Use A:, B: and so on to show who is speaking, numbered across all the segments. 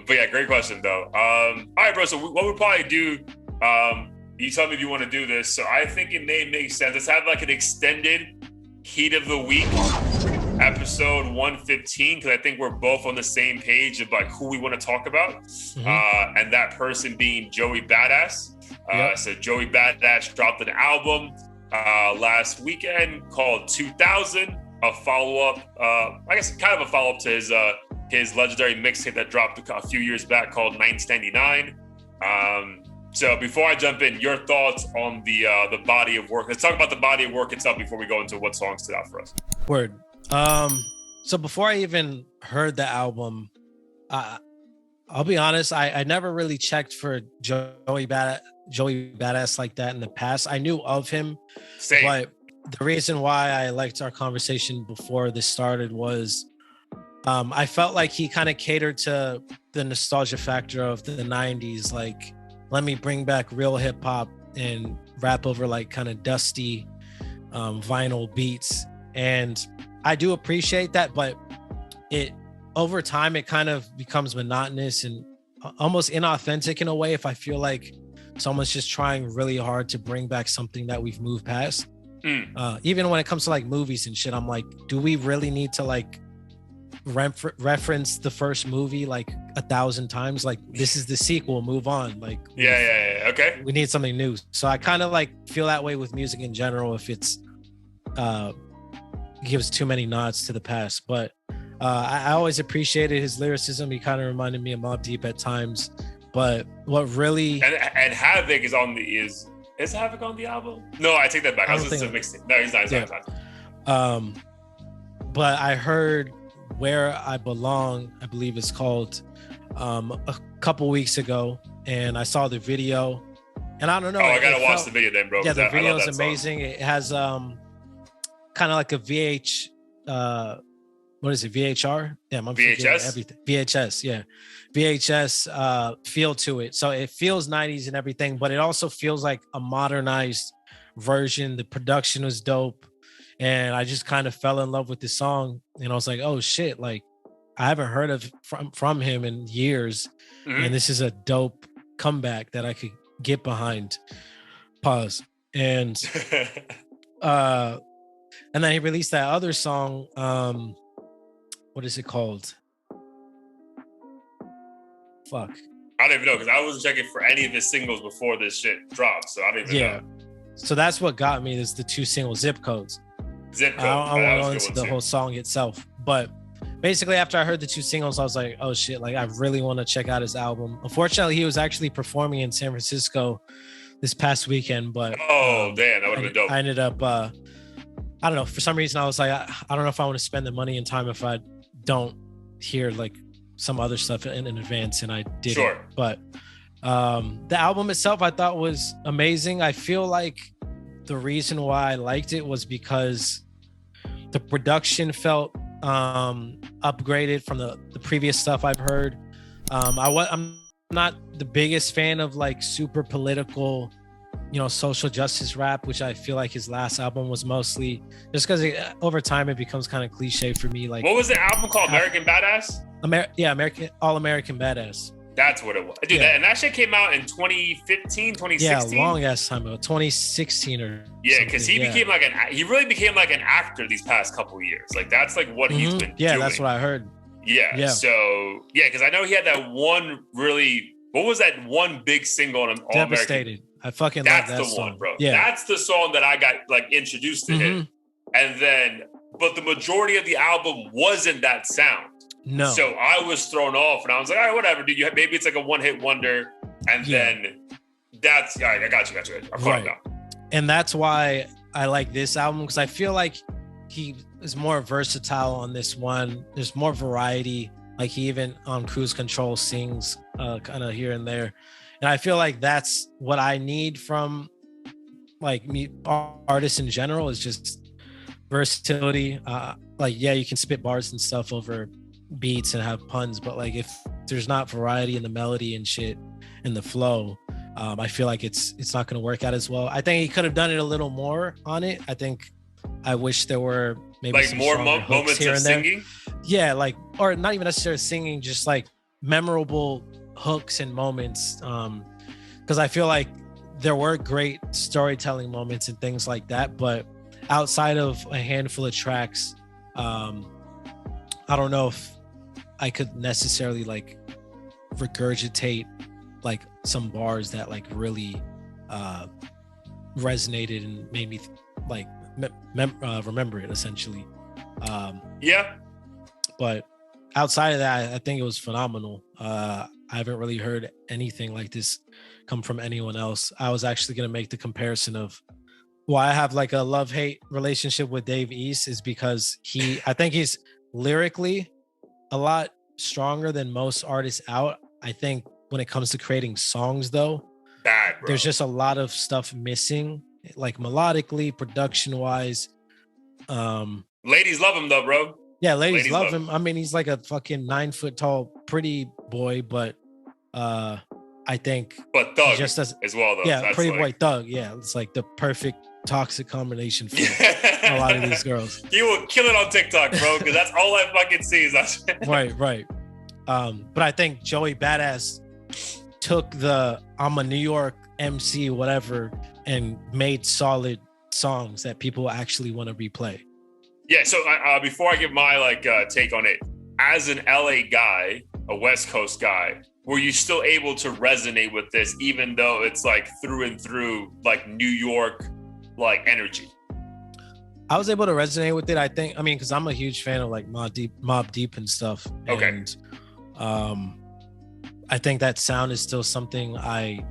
A: But yeah, great question though. All right, bro. So what we'll probably do, you tell me if you want to do this. So I think it may make sense. Let's have like an extended heat of the week episode 115, because I think we're both on the same page of like who we want to talk about. And that person being Joey Badass. So Joey Badass dropped an album last weekend called 2000, a follow-up, I guess kind of a follow-up to his legendary mixtape that dropped a few years back called 1999. So before I jump in, your thoughts on the body of work. Let's talk about the body of work itself before we go into what songs stood out for us.
B: Word. So before I even heard the album, I'll be honest, I never really checked for Joey Badass like that in the past. I knew of him.
A: Same.
B: But the reason why I liked our conversation before this started was I felt like he kind of catered to the nostalgia factor of the 90s. Like, let me bring back real hip hop and rap over like kind of dusty vinyl beats. And I do appreciate that, but it over time, it kind of becomes monotonous and almost inauthentic in a way if I feel like someone's just trying really hard to bring back something that we've moved past. Even when it comes to like movies and shit, I'm like, do we really need to like reference the first movie like 1,000 times? Like, this is the sequel, move on. Like,
A: yeah. Okay.
B: We need something new. So I kind of like feel that way with music in general if it's gives too many nods to the past. But I always appreciated his lyricism. He kind of reminded me of Mobb Deep at times. But what really
A: and Havoc is on the is Havoc on the album? No, I take that back. I was listening to mixtape. No, he's not.
B: But I heard Where I Belong, I believe it's called, a couple weeks ago, and I saw the video, and I don't know.
A: Oh, I gotta watch the video then, bro.
B: Yeah, the video is amazing. Song. It has kind of like a what is it? VHR? Damn, I'm
A: VHS.
B: Everything. VHS, yeah, VHS feel to it. So it feels 90s and everything, but it also feels like a modernized version. The production was dope. And I just kind of fell in love with this song, and I was like, "Oh shit!" Like, I haven't heard of from him in years, and this is a dope comeback that I could get behind. Pause. And and then he released that other song. What is it called? Fuck.
A: I don't even know, because I wasn't checking for any of his singles before this shit dropped, so I don't even know.
B: So that's what got me. Is the two single Zip Codes.
A: Zip Code.
B: I won't go into the whole song itself, but basically after I heard the two singles, I was like, oh shit, like I really want to check out his album. Unfortunately, he was actually performing in San Francisco this past weekend, but
A: damn, that would have been dope.
B: I ended up I don't know, for some reason I was like, I don't know if I want to spend the money and time if I don't hear like some other stuff in advance, and I did.
A: Sure.
B: It. But the album itself I thought was amazing. I feel like the reason why I liked it was because the production felt upgraded from the previous stuff I've heard. I'm not the biggest fan of like super political, social justice rap, which I feel like his last album was mostly, just because over time it becomes kind of cliche for me. Like,
A: what was the album called? American Badass?
B: All American Badass.
A: That's what it was. Dude, and that shit came out in 2015, 2016.
B: Yeah, long ass time ago, 2016 or
A: yeah, because he really became like an actor these past couple years. Like, that's like what he's been doing.
B: Yeah, that's what I heard.
A: Yeah. So because I know he had that one really. What was that one big single on All
B: Devastated.
A: American?
B: I fucking love that song.
A: That's the one, bro.
B: Yeah.
A: That's the song that I got like introduced to him. And then, but the majority of the album wasn't that sound.
B: No.
A: So I was thrown off, and I was like, all right, whatever, dude. Maybe it's like a one-hit wonder, and then that's all right. I got you. I'm caught now.
B: And that's why I like this album, because I feel like he is more versatile on this one. There's more variety. Like, he even on Cruise Control sings kind of here and there, and I feel like that's what I need from like artists in general, is just versatility. You can spit bars and stuff over beats and have puns, but like if there's not variety in the melody and shit and the flow, I feel like it's not going to work out as well. I think he could have done it a little more on it. I wish there were maybe
A: like
B: some
A: more
B: moments
A: of singing.
B: Yeah, like, or not even necessarily singing, just like memorable hooks and moments. Because I feel like there were great storytelling moments and things like that, but outside of a handful of tracks, I don't know if I could necessarily like regurgitate like some bars that like really resonated and made me like remember it essentially.
A: Yeah.
B: But outside of that, I think it was phenomenal. I haven't really heard anything like this come from anyone else. I was actually going to make the comparison of why I have like a love-hate relationship with Dave East is because I think he's lyrically a lot stronger than most artists out. I think when it comes to creating songs though,
A: bad, bro.
B: There's just a lot of stuff missing, like melodically, production-wise.
A: Ladies love him though, bro.
B: Yeah, ladies love him. I mean, he's like a fucking 9 foot tall, pretty boy, but I think
A: but thug
B: just as
A: well though.
B: Yeah,
A: That's
B: pretty
A: like...
B: boy thug. Yeah, it's like the perfect toxic combination for a lot of these girls.
A: He will kill it on TikTok, bro, because that's all I fucking see is that.
B: Right. But I think Joey Badass took the I'm a New York MC, whatever, and made solid songs that people actually want to replay.
A: Yeah, so before I give my take on it, as an LA guy, a West Coast guy, were you still able to resonate with this, even though it's like through and through like New York like energy?
B: I was able to resonate with it. I think, I mean, because I'm a huge fan of like Mobb Deep and stuff.
A: Okay.
B: And I think that sound is still something I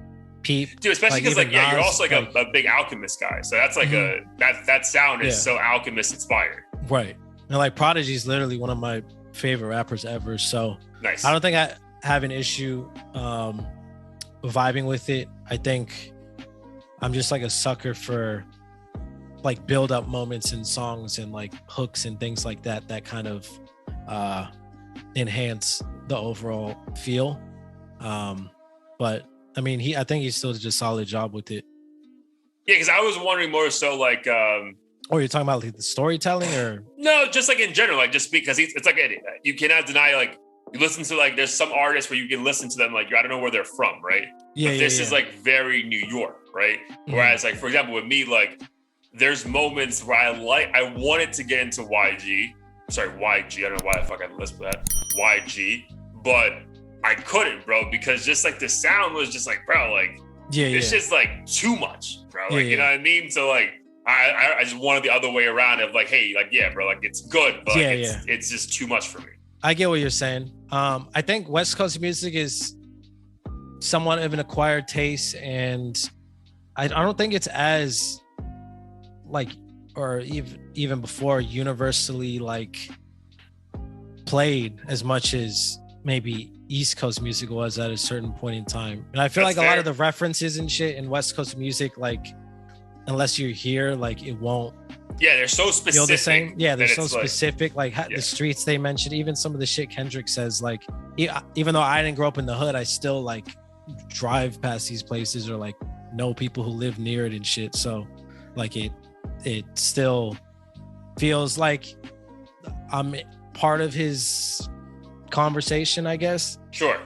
B: peep.
A: Dude, especially because like you're also like a big Alchemist guy. So that's like that sound is so Alchemist inspired.
B: Right. And like Prodigy is literally one of my favorite rappers ever. So
A: nice.
B: I don't think I have an issue vibing with it. I think I'm just like a sucker for like build up moments in songs and like hooks and things like that kind of enhance the overall feel. But I mean, I think he still did a solid job with it.
A: Yeah, because I was wondering more so like
B: oh, you're talking about like the storytelling or
A: no, just like in general, like just because it's like you cannot deny like you listen to like there's some artists where you can listen to them like I don't know where they're from, right?
B: Yeah.
A: But this is like very New York, right? Mm-hmm. Whereas like for example with me, like there's moments where I wanted to get into YG. Sorry, YG. I don't know why the fuck I listed that. YG, but I couldn't, bro, because just like the sound was just like, bro, like it's just like too much, bro. Like you know what I mean? So like I just wanted the other way around of like, hey, like yeah, bro, like it's good, but it's just too much for me.
B: I get what you're saying. I think West Coast music is somewhat of an acquired taste, and I don't think it's as like, or even before universally like played as much as maybe East Coast music was at a certain point in time. And I feel like a lot of the references and shit in West Coast music, like unless you're here, like it won't.
A: Yeah, they're so specific.
B: Feel the same. Yeah, they're so specific. Like the streets they mentioned, even some of the shit Kendrick says. Like even though I didn't grow up in the hood, I still like drive past these places or like know people who live near it and shit. So like it still feels like I'm part of his conversation, I guess.
A: Sure.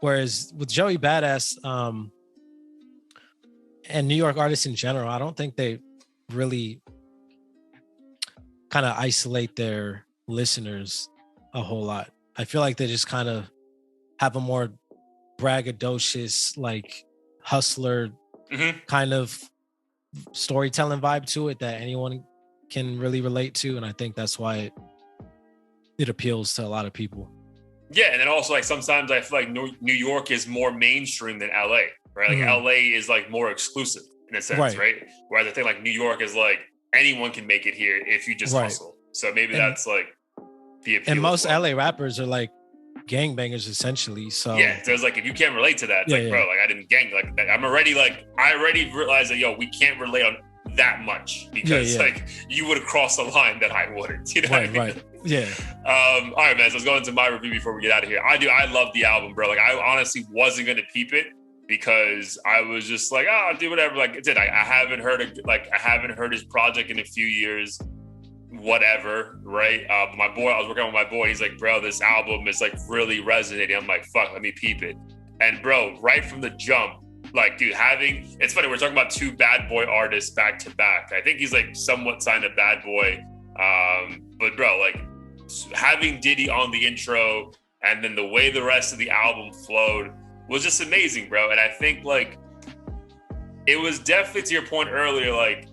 B: Whereas with Joey Badass and New York artists in general, I don't think they really kind of isolate their listeners a whole lot. I feel like they just kind of have a more braggadocious, like hustler kind of storytelling vibe to it that anyone can really relate to. And I think that's why it appeals to a lot of people.
A: Yeah, and then also like sometimes I feel like New York is more mainstream than LA, right? Like LA is like more exclusive in a sense, right? Whereas I think like New York is like anyone can make it here if you just hustle. So maybe that's like the appeal. And
B: most LA rappers are like gangbangers essentially. So
A: yeah, there's like if you can't relate to that, it's like bro, like I didn't gang like I already realized that we can't relate on that much because like you would have crossed a line that I wouldn't. You know what I mean?
B: Right. Yeah.
A: All right, man. So let's go into my review before we get out of here. I love the album, bro. Like I honestly wasn't gonna peep it because I was just like, I'll do whatever. Like I haven't heard his project in a few years. whatever, right? My boy, I was working with my boy. He's like, bro, this album is like really resonating. I'm like, fuck, let me peep it. And bro, right from the jump, like, dude, it's funny, we're talking about two bad boy artists back to back. I think he's like somewhat signed a bad boy. But bro, like having Diddy on the intro and then the way the rest of the album flowed was just amazing, bro. And I think like, it was definitely, to your point earlier, like,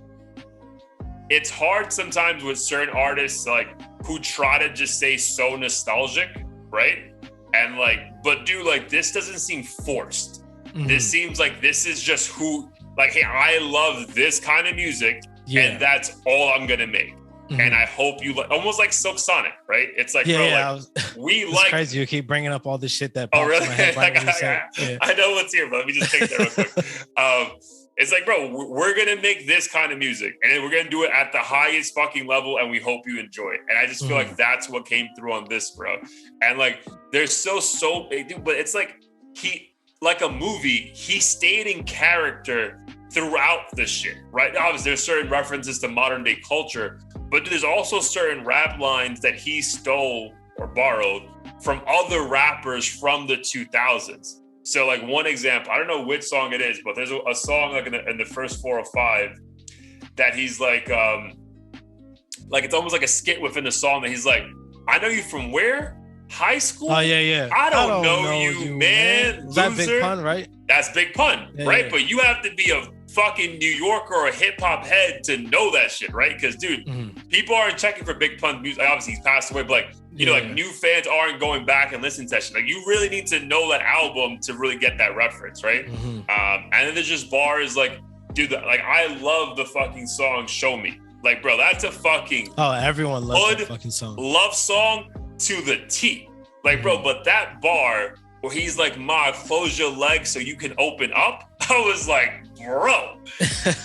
A: it's hard sometimes with certain artists, like, who try to just stay so nostalgic, right? And like, but dude, like, this doesn't seem forced. Mm-hmm. This seems like this is just who, like, hey, I love this kind of music, and that's all I'm gonna make. Mm-hmm. And I hope you almost like Silk Sonic, right? It's like, we like.
B: Crazy, you keep bringing up all this shit that.
A: Oh, really? I know what's here, but let me just take that real quick. It's like, bro, we're going to make this kind of music and we're going to do it at the highest fucking level and we hope you enjoy it. And I just feel like that's what came through on this, bro. And like, there's so big, dude, but it's like like a movie, he stayed in character throughout the shit, right? Obviously, there's certain references to modern day culture, but there's also certain rap lines that he stole or borrowed from other rappers from the 2000s. So like one example, I don't know which song it is, but there's a song like in the first 4 or 5 that he's like it's almost like a skit within the song that he's like, I know you from where? High school?
B: Oh yeah.
A: I don't know you, man.
B: Is that Big Pun, right?
A: That's Big Pun, right? Yeah. But you have to be a fucking New Yorker or a hip hop head to know that shit, right? Because dude, people aren't checking for Big Pun music. Obviously he's passed away, but like, you know, like new fans aren't going back and listening to that shit. Like you really need to know that album to really get that reference, right? And then there's just bars like, dude, like I love the fucking song "Show Me." Like, bro, that's a fucking
B: everyone loves that fucking song.
A: Love song to the T. Like, bro, but that bar where he's like, "Ma, close your legs so you can open up." I was like, bro,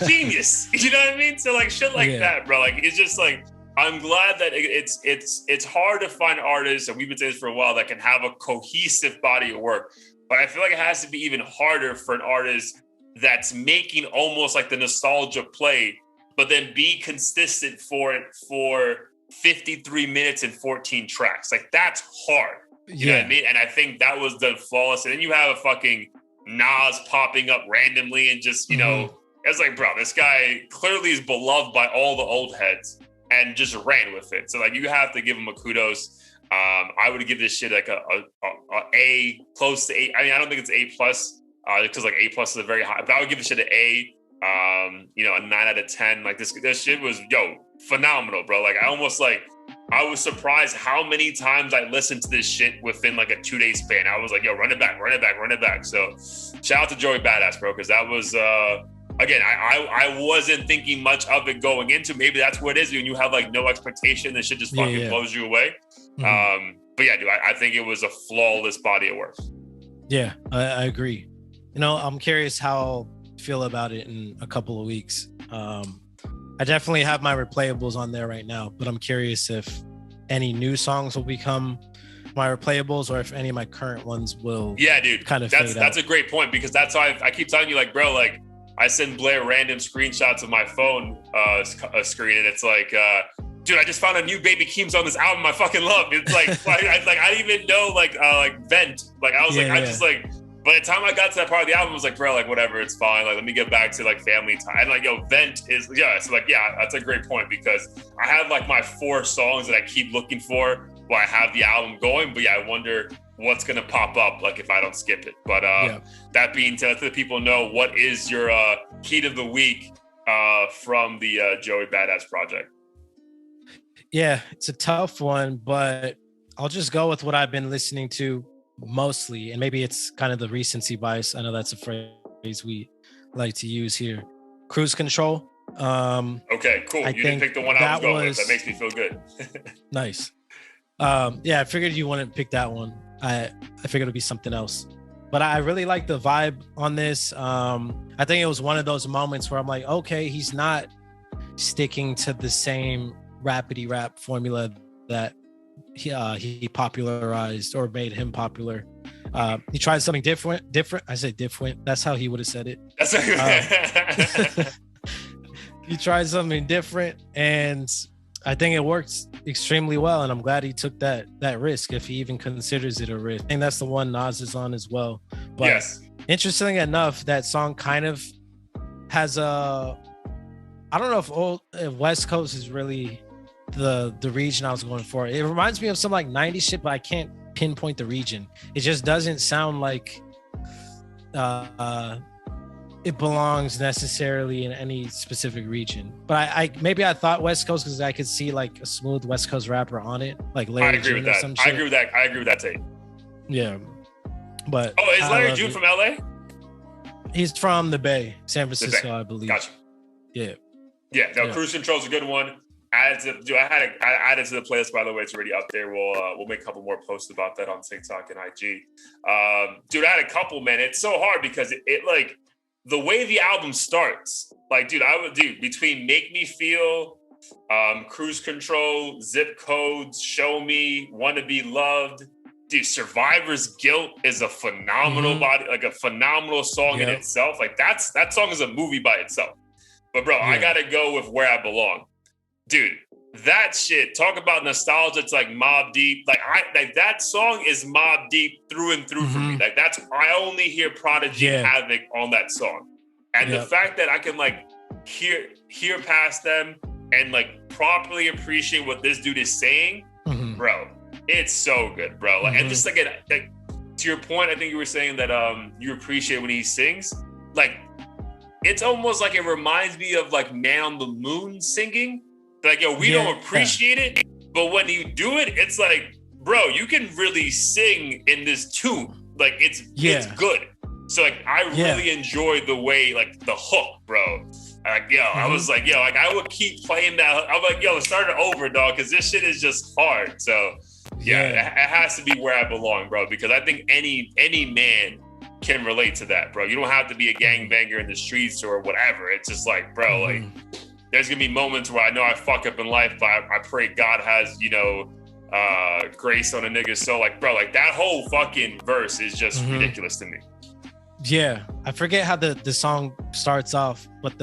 A: genius. You know what I mean? So like shit like that, bro. Like it's just like, I'm glad that it's hard to find artists, and we've been saying this for a while, that can have a cohesive body of work. But I feel like it has to be even harder for an artist that's making almost like the nostalgia play, but then be consistent for it for 53 minutes and 14 tracks. Like that's hard. You know what I mean? And I think that was done flawless. And then you have a fucking Nas popping up randomly and just, you know, it's like, bro, this guy clearly is beloved by all the old heads and just ran with it. So like, you have to give him a kudos. I would give this shit like a close to A. I mean, I don't think it's A plus because like A plus is a very high, but I would give this shit an A, you know, a 9 out of 10. Like this shit was, phenomenal, bro. Like I was surprised how many times I listened to this shit within like a 2-day span. I was like, run it back. So shout out to Joey Badass, bro, because that was, again, I wasn't thinking much of it going into. Maybe that's what it is when you have like no expectation. This shit just fucking blows you away. But yeah, dude, I think it was a flawless body of work.
B: Yeah, I agree. You know, I'm curious how I feel about it in a couple of weeks. I definitely have my replayables on there right now, but I'm curious if any new songs will become my replayables or if any of my current ones will kind of fade out. That's
A: a great point, because that's why I keep telling you, like, bro, like I send Blair random screenshots of my phone screen, and it's like, dude, I just found a new Baby Keem's on this album I fucking love. It's like, I didn't even know like Vent. Like I was just like, by the time I got to that part of the album, I was like, bro, like whatever, it's fine. Like let me get back to like family time. And like, Vent is So like, that's a great point, because I have like my 4 songs that I keep looking for while I have the album going. But I wonder what's gonna pop up like if I don't skip it. But that being said, let the people know, what is your heat of the week from the Joey Badass project?
B: Yeah, it's a tough one, but I'll just go with what I've been listening to mostly, and maybe it's kind of the recency bias. I know that's a phrase we like to use here. Cruise Control.
A: Okay, cool. You didn't pick the one I was going with. That makes me feel good.
B: Nice. I figured you wouldn't pick that one. I figured it'd be something else. But I really like the vibe on this. I think it was one of those moments where I'm like, okay, he's not sticking to the same rapidy rap formula that he popularized or made him popular. He tried something different. I said different. That's how he would have said it.
A: That's
B: he tried something different, and I think it works extremely well, and I'm glad he took that risk, if he even considers it a risk. I think that's the one Nas is on as well. But
A: Yes.
B: interestingly enough, that song kind of has a, I don't know if West Coast is really the region I was going for. It reminds me of some like 90s shit, but I can't pinpoint the region. It just doesn't sound like it belongs necessarily in any specific region. But I maybe I thought West Coast because I could see like a smooth West Coast rapper on it, like Larry
A: I agree
B: June
A: with
B: or
A: that.
B: some shit.
A: I agree with that. I agree with that take.
B: Yeah. But
A: is Larry June from LA?
B: He's from the Bay, San
A: The
B: Francisco,
A: Bay.
B: I believe.
A: Gotcha.
B: Yeah.
A: Yeah, no,
B: Yeah.
A: Cruise Control's a good one. I added to the playlist, by the way. It's already up there. We'll make a couple more posts about that on TikTok and IG. Dude, I had a couple, man. It's so hard because it like the way the album starts. Like, dude, between Make Me Feel, Cruise Control, Zip Codes, Show Me, Wanna Be Loved. Dude, Survivor's Guilt is a phenomenal a phenomenal song in itself. Like that song is a movie by itself. But bro, I gotta go with Where I Belong. Dude, that shit, talk about nostalgia. It's like Mobb Deep. Like that song is Mobb Deep through and through for me. Like I only hear Prodigy and Havoc on that song. And the fact that I can like hear past them and like properly appreciate what this dude is saying, bro, it's so good, bro. Like, and just like to your point, I think you were saying that you appreciate when he sings. Like, it's almost like it reminds me of like Man on the Moon singing. Like, yo, we don't appreciate it, but when you do it, it's like, bro, you can really sing in this tune. Like, it's good. So like, I really enjoy the way, like the hook, bro. Like, yo, I was like, yo, like I would keep playing that. I'm like, yo, start it over, dog, because this shit is just hard. So it has to be Where I Belong, bro, because I think any man can relate to that, bro. You don't have to be a gangbanger in the streets or whatever. It's just like, bro, like there's gonna be moments where I know I fuck up in life, but I pray God has, grace on a nigga. So like, bro, like that whole fucking verse is just ridiculous to me.
B: Yeah, I forget how the song starts off, but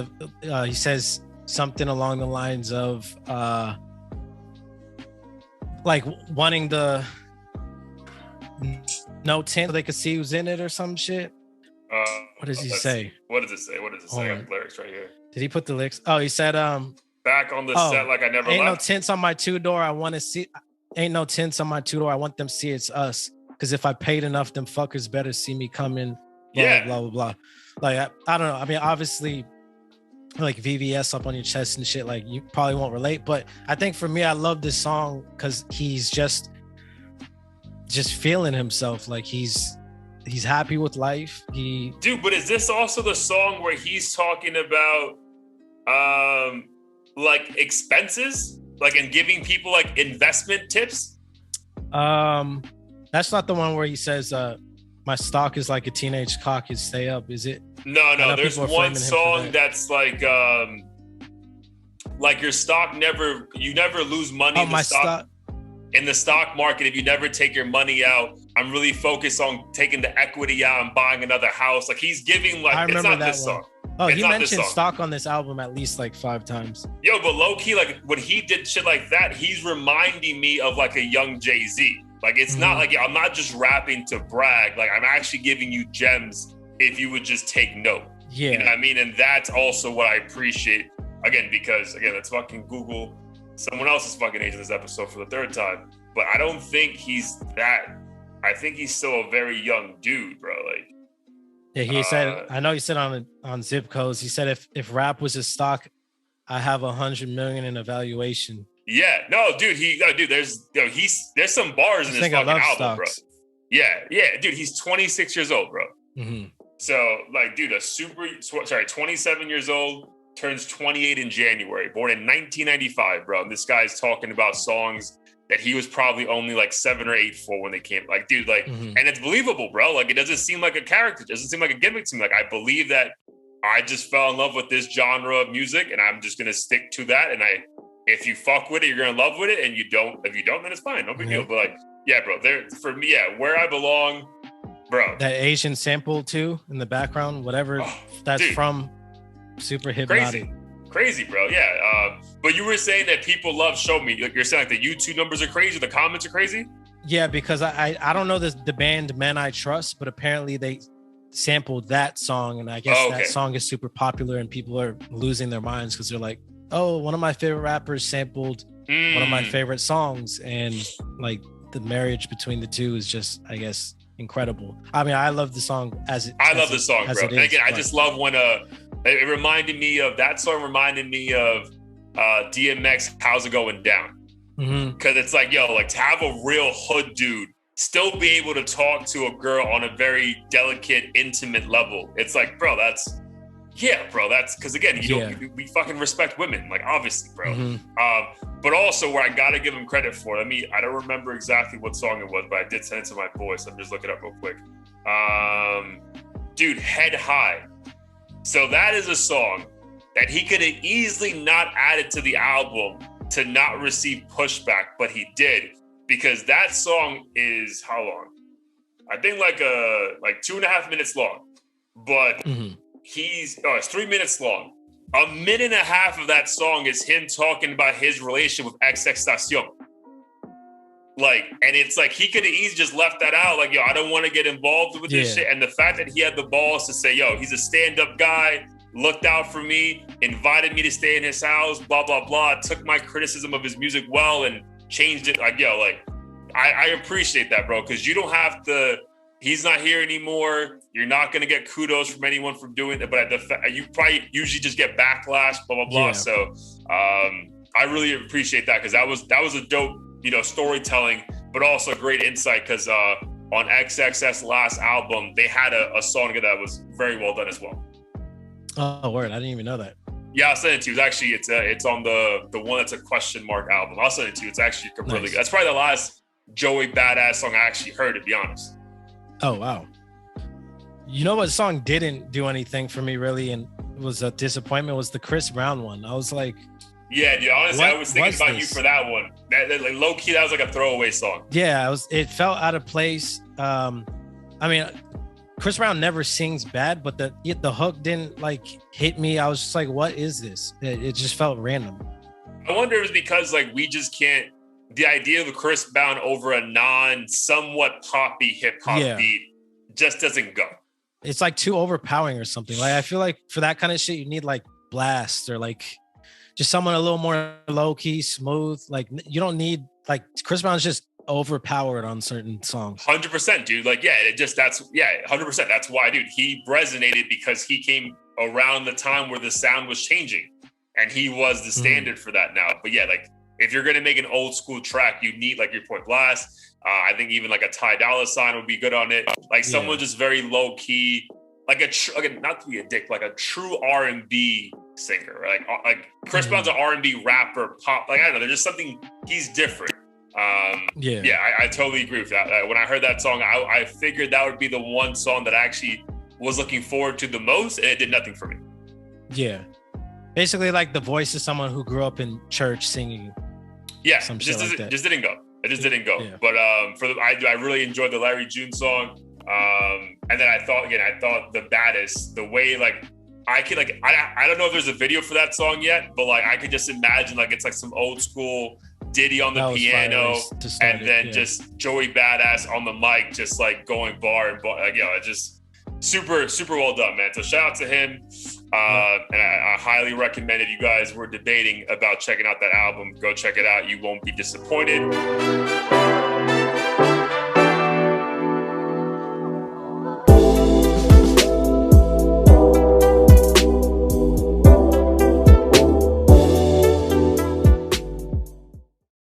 B: he says something along the lines of like wanting the no tint so they could see who's in it or some shit. What does he say?
A: What does it say? I got the lyrics right here.
B: Did he put the lyrics? Oh, he said
A: back on the set like I never
B: ain't
A: left.
B: No tints on my two-door. I want to see. Ain't no tints on my two-door. I want them to see it's us. Because if I paid enough, them fuckers better see me coming. Blah, blah, blah, blah. Like, I don't know. I mean, obviously, like VVS up on your chest and shit, like you probably won't relate. But I think for me, I love this song because he's just feeling himself. Like he's happy with life.
A: Dude, but is this also the song where he's talking about like expenses? Like, and giving people like investment tips?
B: That's not the one where he says my stock is like a teenage cock, is stay up, is it?
A: No, there's one song that's like your stock you never lose money in the stock. In the stock market, if you never take your money out, I'm really focused on taking the equity out and buying another house. Like he's giving like,
B: I remember
A: it's not
B: that
A: this
B: one.
A: song.
B: Oh, he mentioned stock on this album at least like 5 times.
A: Yo, but low key, like when he did shit like that, he's reminding me of like a young Jay-Z. Like it's not like I'm not just rapping to brag. Like I'm actually giving you gems if you would just take note.
B: Yeah.
A: You know what I mean? And that's also what I appreciate. Again, because let's fucking Google someone else's fucking age in this episode for the 3rd time. But I don't think he's that. I think he's still a very young dude, bro. Like,
B: yeah, he said. I know he said on Zip Codes. He said if rap was a stock, I have 100 million in evaluation.
A: Yeah, no, dude. There's some bars in this fucking album, bro. Yeah, dude. He's 26 years old, bro. So, like, dude, 27 years old. Turns 28 in January, born in 1995, bro. And this guy's talking about songs that he was probably only like 7 or 8 for when they came. Like, dude, like, and it's believable, bro. Like, it doesn't seem like a character. It doesn't seem like a gimmick to me. Like, I believe that I just fell in love with this genre of music and I'm just going to stick to that. And if you fuck with it, you're going to love with it. And if you don't, then it's fine. No big deal. But like, yeah, bro, for me, Where I Belong, bro.
B: That Asian sample too in the background, whatever that's from. Super hypnotic.
A: Crazy. Crazy, bro. Yeah. But you were saying that people love Show Me. Like you're saying, like the YouTube numbers are crazy, the comments are crazy.
B: Yeah, because I don't know the band Men I Trust, but apparently they sampled that song, and I guess that song is super popular, and people are losing their minds because they're like, "Oh, one of my favorite rappers sampled one of my favorite songs," and like the marriage between the two is just, I guess, incredible. I mean, I love the song as it.
A: I love the song, bro. And again, I just love when it reminded me of that song. Reminded me of DMX. How's it going down? Because it's like, yo, like to have a real hood dude still be able to talk to a girl on a very delicate, intimate level. It's like, bro, that's because again, we fucking respect women, like obviously, bro. But also where I gotta give him credit for, I don't remember exactly what song it was, but I did send it to my boy, so I'm just looking it up real quick. Dude, Head High. So that is a song that he could have easily not added to the album to not receive pushback, but he did, because that song is how long? I think like 2.5 minutes long, but it's 3 minutes long. A minute and a half of that song is him talking about his relationship with XXXTentacion. Like, and it's like he could have easily just left that out. Like, yo, I don't want to get involved with this shit. And the fact that he had the balls to say, yo, he's a stand-up guy, looked out for me, invited me to stay in his house, blah, blah, blah, took my criticism of his music well and changed it. Like, yo, like, I appreciate that, bro, because you don't have to, he's not here anymore. You're not going to get kudos from anyone for doing it, but you probably usually just get backlash, blah, blah, blah. So I really appreciate that, because that was a dope, storytelling, but also great insight, because on XXS last album, they had a song that was very well done as well.
B: Oh, word. I didn't even know that.
A: Yeah, I'll send it to you. It's on the one that's a question mark album. I'll send it to you. It's actually really good. That's probably the last Joey Badass song I actually heard, to be honest.
B: Oh, wow. You know what song didn't do anything for me really, and was a disappointment, was the Chris Brown one. I was like,
A: yeah, dude, honestly, I was thinking about you for that one. That like low key, that was like a throwaway song. Yeah, it felt out of place. I mean, Chris Brown never sings bad, but the hook didn't like hit me. I was just like, what is this? It just felt random. I wonder if it's because like we just can't, the idea of a Chris Brown over a somewhat poppy hip hop beat just doesn't go. It's
B: like too overpowering or something. Like I feel like for that kind of shit, you need like Blast or like just someone a little more low key, smooth. Like you don't need, like Chris Brown's just overpowered on certain songs.
A: 100%, dude. Like, 100%. That's why, dude, he resonated because he came around the time where the sound was changing, and he was the standard for that now. But yeah, like if you're gonna make an old school track, you need, like your point, Blast. I think even like a Ty Dolla $ign would be good on it. Like someone just very low key, like not to be a dick, like a true R&B singer. Like Chris Brown's an R&B rapper, pop. Like I don't know, there's just something, he's different. I totally agree with that. When I heard that song, I figured that would be the one song that I actually was looking forward to the most, and it did nothing for me.
B: Yeah, basically like the voice of someone who grew up in church singing.
A: Yeah, just didn't go. It just didn't go. Yeah. But I really enjoyed the Larry June song. And then I thought the baddest, the way like I could like I don't know if there's a video for that song yet, but like I could just imagine like it's like some old school Diddy on the piano, and then just Joey Badass on the mic, just like going bar and bar. Like, it's just super well done, man. So shout out to him. And I highly recommend it. You guys were debating about checking out that album. Go check it out. You won't be disappointed.